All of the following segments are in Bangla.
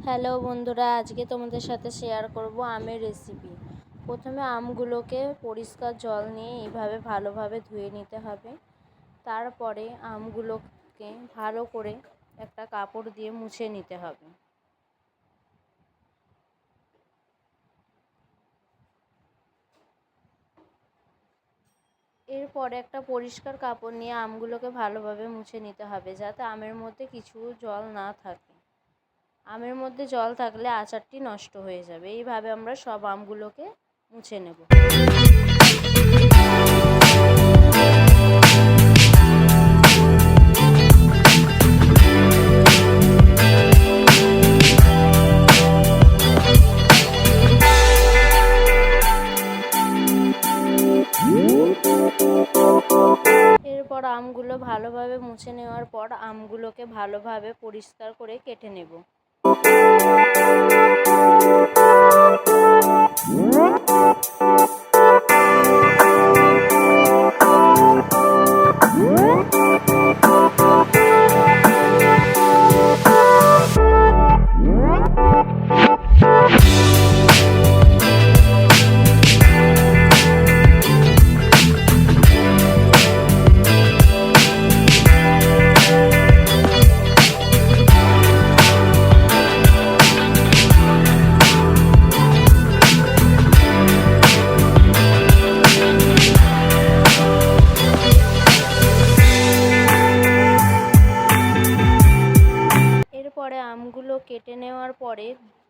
হ্যালো বন্ধুরা, আজকে তোমাদের সাথে শেয়ার করব আমের রেসিপি। প্রথমে আমগুলোকে পরিষ্কার জল নিয়ে এইভাবে ভালোভাবে ধুয়ে নিতে হবে। তারপরে আমগুলোকে ভালো করে একটা কাপড় দিয়ে মুছে নিতে হবে। এরপরে একটা পরিষ্কার কাপড় নিয়ে আমগুলোকে ভালোভাবে মুছে নিতে হবে, যাতে আমের মধ্যে কিছু জল না থাকে। আমের মধ্যে জল থাকলে আচারটি নষ্ট হয়ে যাবে। এইভাবে আমরা সব আমগুলোকে মুছে নেব। এরপর আমগুলো ভালোভাবে মুছে নেওয়ার পর আমগুলোকে ভালোভাবে পরিষ্কার করে কেটে নেব। এরপরে আমগুলো কেটে নেওয়ার পরে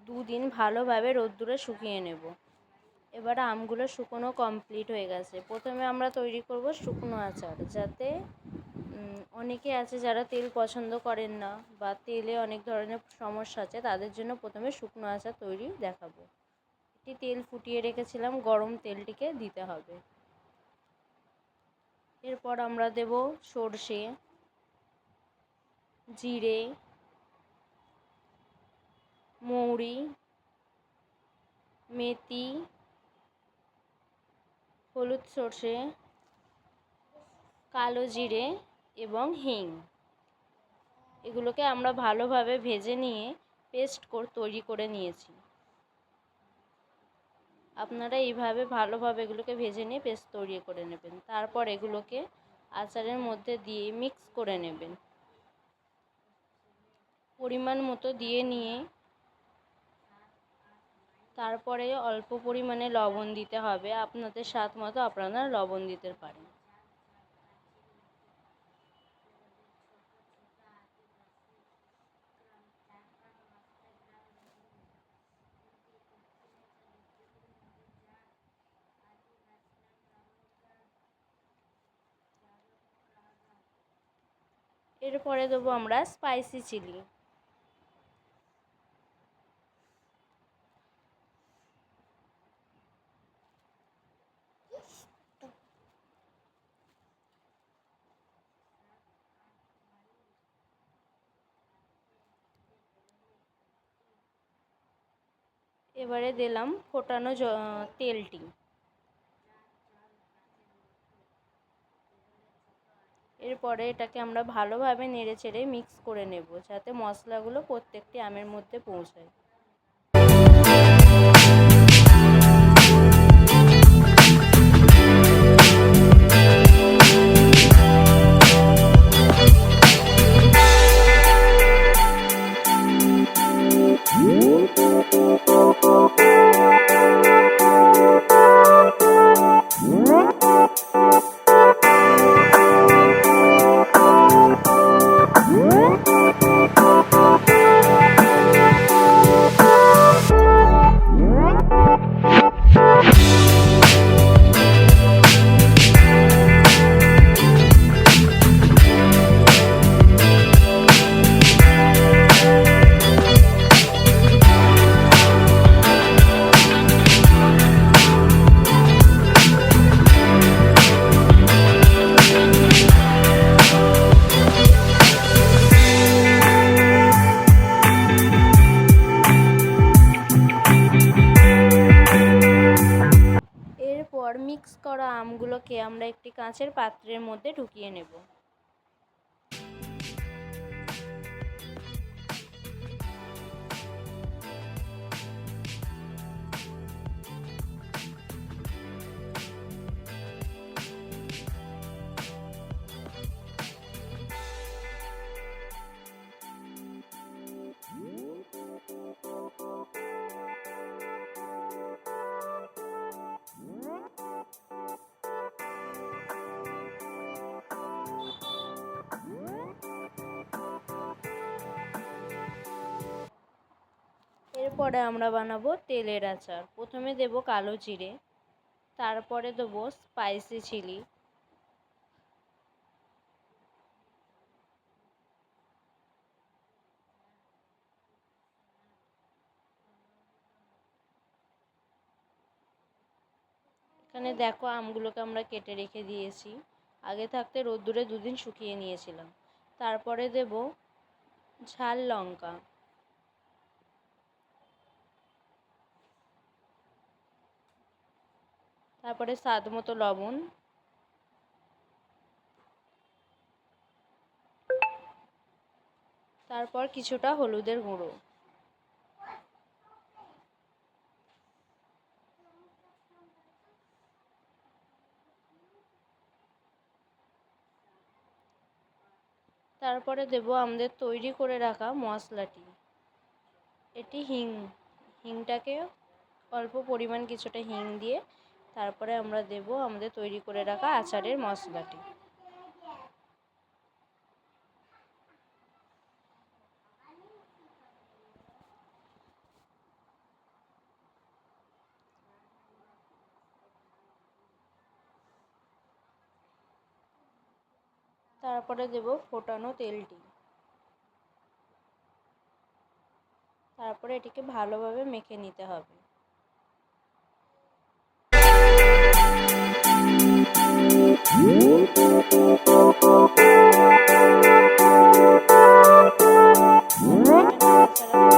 দুদিন ভালোভাবে রোদ্দুরে শুকিয়ে নেব। এবারে আমগুলো শুকনো কমপ্লিট হয়ে গেছে। প্রথমে আমরা তৈরি করব শুকনো আচার, যাতে অনেকে আছে যারা তেল পছন্দ করেন না বা তেলে অনেক ধরনের সমস্যা আছে, তাদের জন্য প্রথমে শুকনো আচার তৈরি দেখাবো। একটি তেল ফুটিয়ে রেখেছিলাম, গরম তেলটিকে দিতে হবে। এরপর আমরা দেব সর্ষে, জিরে, মৌরি, মেথি, হলুদ সর্ষে, কালো জিরে এবং হিং। এগুলোকে আমরা ভালোভাবে ভেজে নিয়ে পেস্ট তৈরি করে নিয়েছি। আপনারা এইভাবে ভালোভাবে এগুলোকে ভেজে নিয়ে পেস্ট তৈরি করে নেবেন। তারপর এগুলোকে আচারের মধ্যে দিয়ে মিক্স করে নেবেন। পরিমাণ মতো দিয়ে নিয়ে তারপরে অল্প পরিমাণে লবণ দিতে হবে। আপনাদের স্বাদ মতো আপনারা লবণ দিতে পারেন। এরপরে দেবো আমরা স্পাইসি চিলি। এবারে দিলাম ফোটানো তেলটি। এরপরে এটাকে আমরা ভালোভাবে নেড়েচেড়ে মিক্স করে নেব, যাতে মশলাগুলো প্রত্যেকটি আমের মধ্যে পৌঁছায়। এরপর মিক্স করা আমগুলোকে আমরা একটি কাঁচের পাত্রের মধ্যে ঢুকিয়ে নেব। পরে আমরা বানাবো তেলের আচার। প্রথমে দেব কালো জিরে, তারপরে দেবো স্পাইসি চিলি, এখানে দেখো আমগুলোকে আমরা কেটে রেখে দিয়েছি, আগে থাকতে রোদ্দুরে দুদিন শুকিয়ে নিয়েছিলাম। তারপরে দেব ঝাল লঙ্কা, তারপরে স্বাদ মতো লবণ, তারপর কিছুটা হলুদের গুঁড়ো। তারপরে দেব আমাদের তৈরি করে রাখা মশলাটি। এটি হিংটাকে অল্প পরিমাণ কিছুটা হিং দিয়ে তারপরে আমরা দেব আমাদের তৈরি করে রাখা আচারের মশলাটি। তারপরে দেব ফোটানো তেলটি। তারপরে এটিকে ভালোভাবে মেখে নিতে হবে। নাড়াচাড়া